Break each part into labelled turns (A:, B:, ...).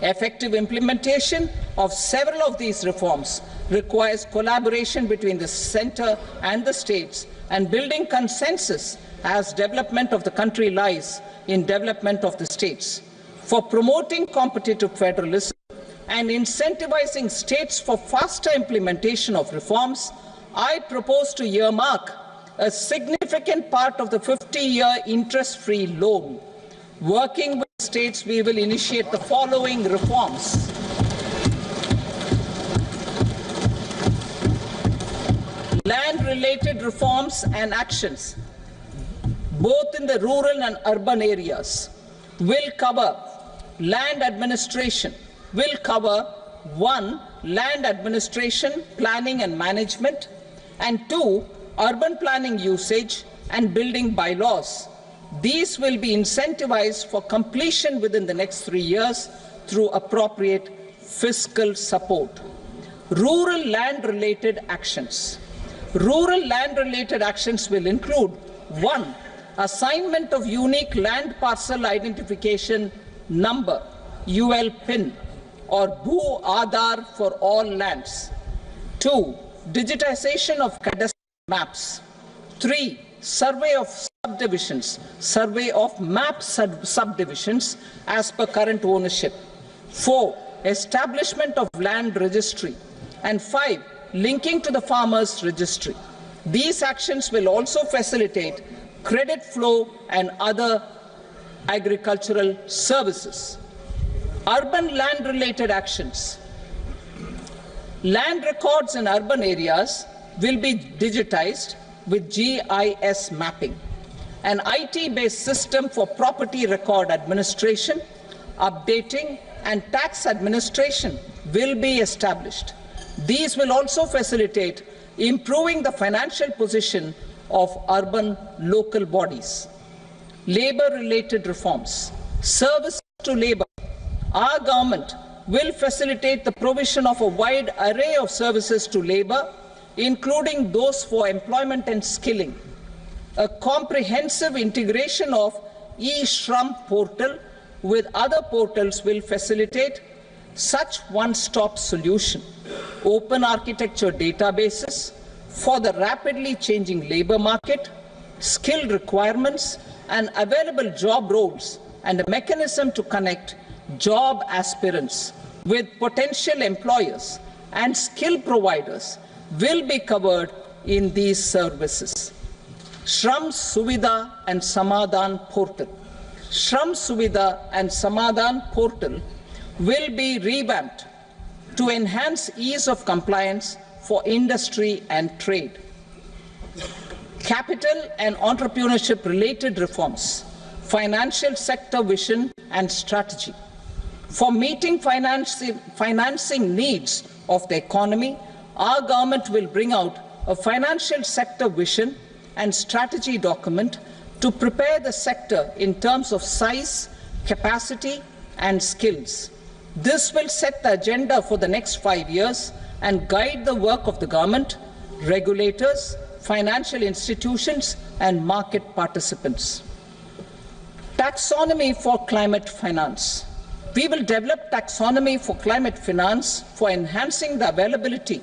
A: Effective implementation of several of these reforms requires collaboration between the centre and the states, and building consensus as development of the country lies in development of the states. For promoting competitive federalism and incentivizing states for faster implementation of reforms, I propose to earmark a significant part of the 50-year interest-free loan. Working with states, we will initiate the following reforms. Land-related reforms and actions, both in the rural and urban areas, will cover land administration, will cover 1. Land administration, planning and management, and 2. Urban planning usage and building bylaws. These will be incentivized for completion within the next 3 years through appropriate fiscal support. Rural land-related actions. Rural land-related actions will include 1. Assignment of unique land parcel identification number, UL PIN, or Bhu Aadhaar for all lands. 2. Digitization of cadastral maps. 3. Survey of subdivisions, survey of map subdivisions as per current ownership. 4. Establishment of land registry. And 5. Linking to the farmers registry. These actions will also facilitate credit flow and other agricultural services. Urban land-related actions. Land records in urban areas will be digitized with GIS mapping. An IT-based system for property record administration, updating, and tax administration will be established. These will also facilitate improving the financial position of urban local bodies. Labor-related reforms. Service to labor. Our government will facilitate the provision of a wide array of services to labor, including those for employment and skilling. A comprehensive integration of e-Shram portal with other portals will facilitate such one-stop solution. Open architecture databases for the rapidly changing labor market, skill requirements, and available job roles, and a mechanism to connect job aspirants with potential employers and skill providers will be covered in these services. Shram Suvidha and Samadhan portal. Shram Suvidha and Samadhan portal will be revamped to enhance ease of compliance for industry and trade. Capital and entrepreneurship related reforms, financial sector vision and strategy. For meeting financing needs of the economy, our government will bring out a financial sector vision and strategy document to prepare the sector in terms of size, capacity, and skills. This will set the agenda for the next 5 years and guide the work of the government, regulators, financial institutions, and market participants. Taxonomy for climate finance. We will develop taxonomy for climate finance for enhancing the availability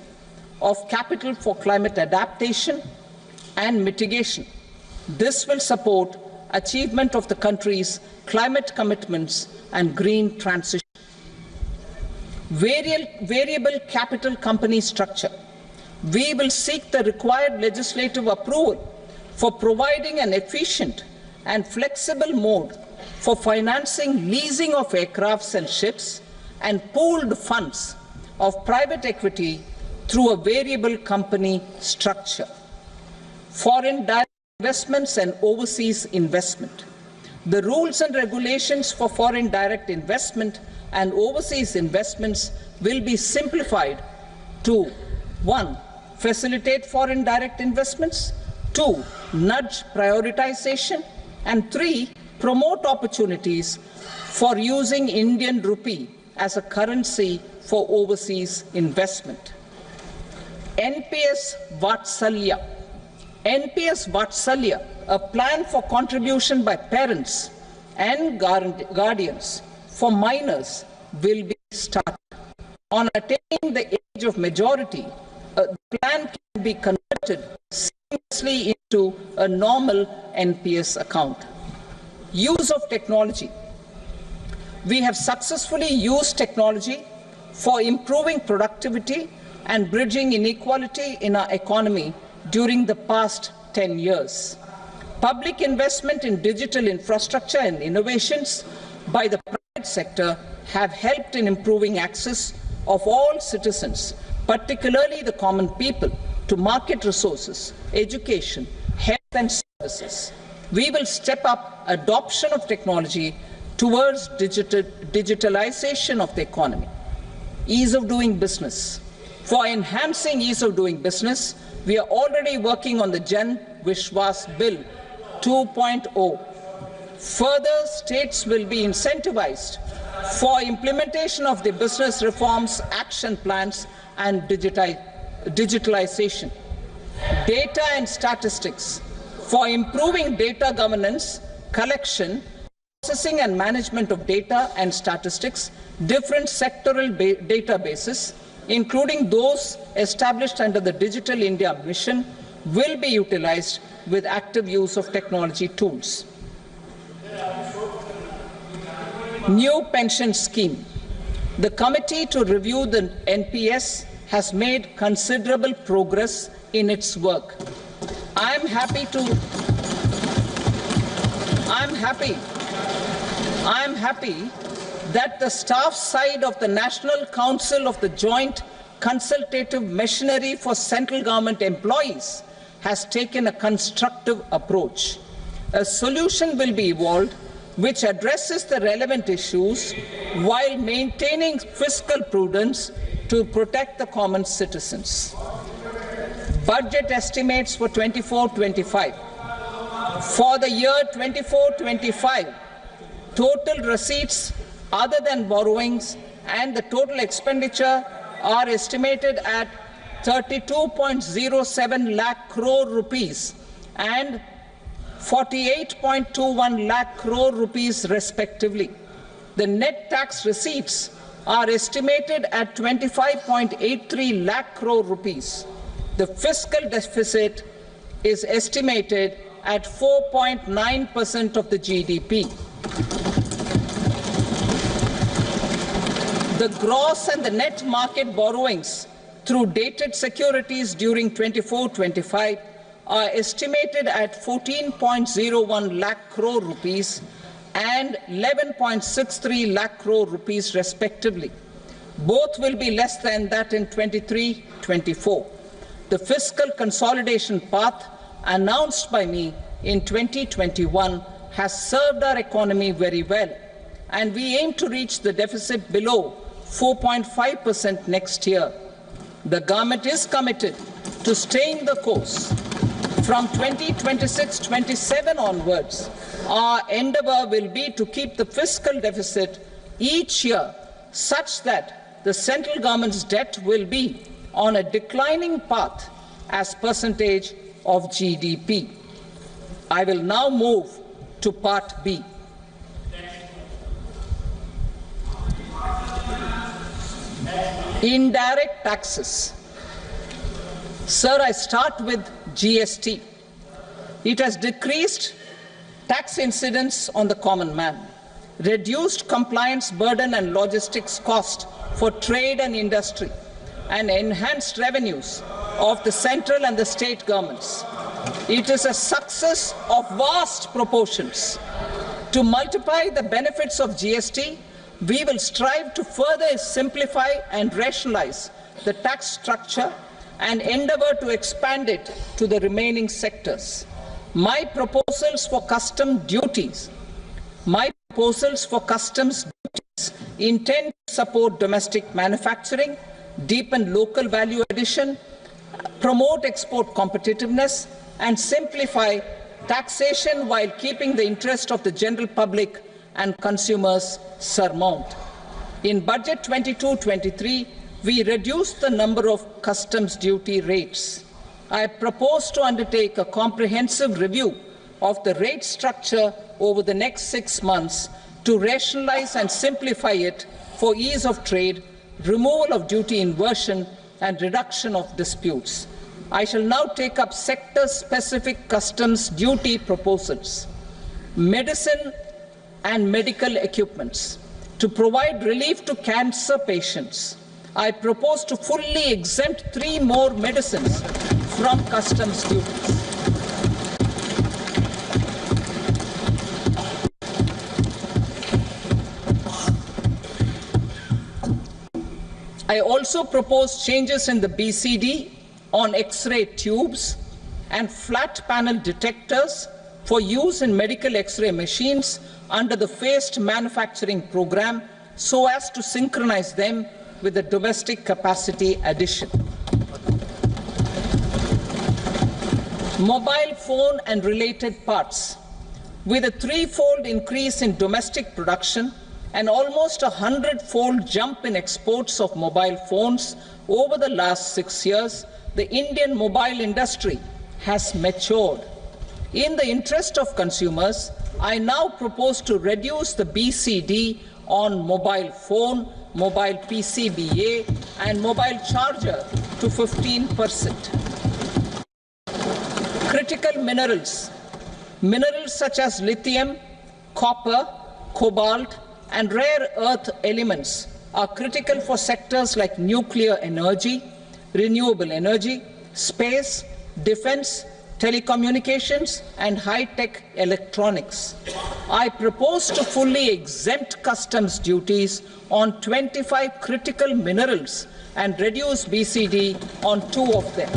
A: of capital for climate adaptation and mitigation. This will support achievement of the country's climate commitments and green transition. Variable capital company structure. We will seek the required legislative approval for providing an efficient and flexible mode for financing leasing of aircrafts and ships and pooled funds of private equity through a variable company structure. Foreign direct investments and overseas investment. The rules and regulations for foreign direct investment and overseas investments will be simplified to 1. Facilitate foreign direct investments, 2. Nudge prioritization, and 3. Promote opportunities for using Indian rupee as a currency for overseas investment. NPS Vatsalya. NPS Vatsalya, a plan for contribution by parents and guardians for minors, will be started. On attaining the age of majority, the plan can be converted seamlessly into a normal NPS account. Use of technology. We have successfully used technology for improving productivity and bridging inequality in our economy during the past 10 years. Public investment in digital infrastructure and innovations by the private sector have helped in improving access of all citizens, particularly the common people, to market resources, education, health and services. We will step up adoption of technology towards digitalization of the economy. Ease of doing business. For enhancing ease of doing business, we are already working on the Jan Vishwas Bill 2.0. Further, states will be incentivized for implementation of the business reforms, action plans and digitalization. Data and statistics. For improving data governance, collection, processing and management of data and statistics, different sectoral databases, including those established under the Digital India Mission, will be utilized with active use of technology tools. New pension scheme. The committee to review the NPS has made considerable progress in its work. I am happy that the staff side of the National Council of the Joint Consultative Machinery for Central Government Employees has taken a constructive approach. A solution will be evolved which addresses the relevant issues while maintaining fiscal prudence to protect the common citizens. Budget estimates for 24-25. For the year 24-25, total receipts other than borrowings and the total expenditure are estimated at 32.07 lakh crore rupees and 48.21 lakh crore rupees respectively. The net tax receipts are estimated at 25.83 lakh crore rupees. The fiscal deficit is estimated at 4.9% of the GDP. The gross and the net market borrowings through dated securities during 24-25 are estimated at 14.01 lakh crore rupees and 11.63 lakh crore rupees respectively. Both will be less than that in 23-24. The fiscal consolidation path announced by me in 2021 has served our economy very well, and we aim to reach the deficit below 4.5% next year. The government is committed to staying the course. From 2026-27 onwards, our endeavour will be to keep the fiscal deficit each year such that the central government's debt will be on a declining path as percentage of GDP. I will now move to Part B. Indirect taxes. Sir, I start with GST. It has decreased tax incidence on the common man, reduced compliance burden and logistics cost for trade and industry, and enhanced revenues of the central and the state governments. It is a success of vast proportions. To multiply the benefits of GST, we will strive to further simplify and rationalize the tax structure and endeavour to expand it to the remaining sectors. My proposals for customs duties intend to support domestic manufacturing, deepen local value addition, promote export competitiveness, and simplify taxation while keeping the interest of the general public and consumers surmount. In Budget 22-23, we reduced the number of customs duty rates. I propose to undertake a comprehensive review of the rate structure over the next 6 months to rationalize and simplify it for ease of trade, removal of duty inversion, and reduction of disputes. I shall now take up sector-specific customs duty proposals. Medicine and medical equipments. To provide relief to cancer patients, I propose to fully exempt 3 more medicines from customs duties. I also propose changes in the BCD on X-ray tubes and flat panel detectors for use in medical X-ray machines under the phased manufacturing program so as to synchronize them with the domestic capacity addition. Mobile phone and related parts. With a 3-fold increase in domestic production and almost a 100-fold jump in exports of mobile phones over the last 6 years, the Indian mobile industry has matured. In the interest of consumers, I now propose to reduce the BCD on mobile phone, mobile PCBA, and mobile charger to 15%. Critical minerals. Minerals such as lithium, copper, cobalt, and rare earth elements are critical for sectors like nuclear energy, renewable energy, space, defense, telecommunications, and high-tech electronics. I propose to fully exempt customs duties on 25 critical minerals and reduce BCD on 2 of them.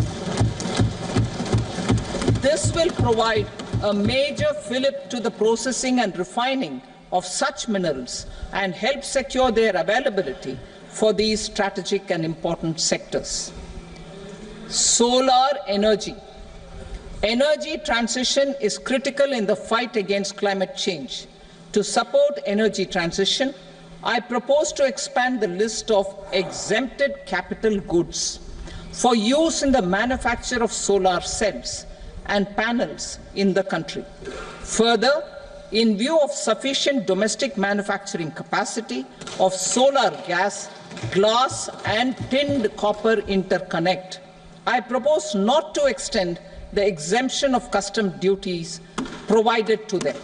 A: This will provide a major fillip to the processing and refining of such minerals and help secure their availability for these strategic and important sectors. Solar energy. Energy transition is critical in the fight against climate change. To support energy transition, I propose to expand the list of exempted capital goods for use in the manufacture of solar cells and panels in the country. Further, in view of sufficient domestic manufacturing capacity of solar gas, glass, and tinned copper interconnect, I propose not to extend the exemption of custom duties provided to them.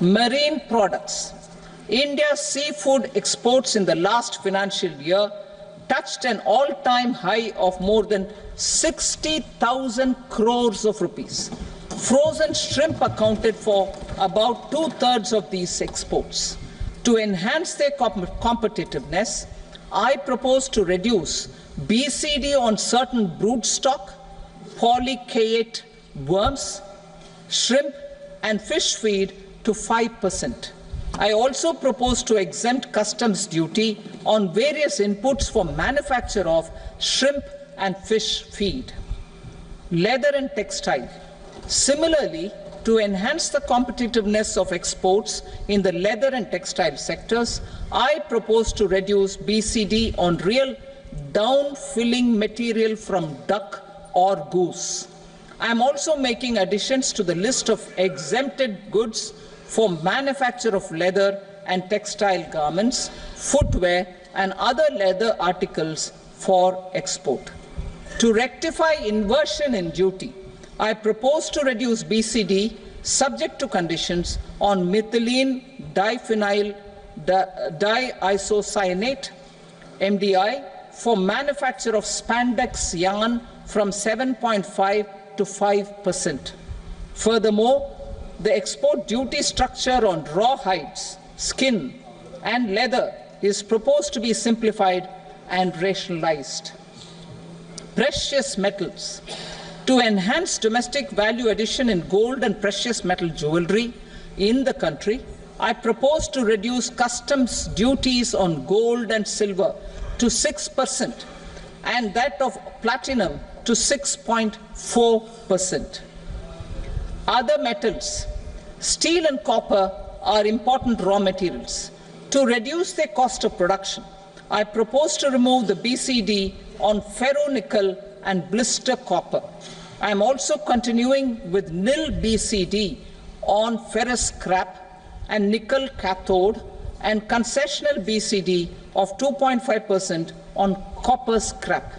A: Marine products. India's seafood exports in the last financial year touched an all-time high of more than 60,000 crores of rupees. Frozen shrimp accounted for about 2/3 of these exports. To enhance their competitiveness, I propose to reduce BCD on certain broodstock, polychaete worms, shrimp, and fish feed to 5%. I also propose to exempt customs duty on various inputs for manufacture of shrimp and fish feed. Leather and textile. Similarly, to enhance the competitiveness of exports in the leather and textile sectors, I propose to reduce BCD on real down-filling material from duck or goose. I am also making additions to the list of exempted goods for manufacture of leather and textile garments, footwear, and other leather articles for export. To rectify inversion in duty, I propose to reduce BCD subject to conditions on methylene diphenyl diisocyanate MDI for manufacture of spandex yarn from 7.5 to 5%. Furthermore, the export duty structure on raw hides, skin, and leather is proposed to be simplified and rationalized. Precious metals. To enhance domestic value addition in gold and precious metal jewelry in the country, I propose to reduce customs duties on gold and silver to 6% and that of platinum to 6.4%. Other metals. Steel and copper are important raw materials. To reduce their cost of production, I propose to remove the BCD on ferronickel and blister copper. I am also continuing with nil BCD on ferrous scrap and nickel cathode and concessional BCD of 2.5% on copper scrap.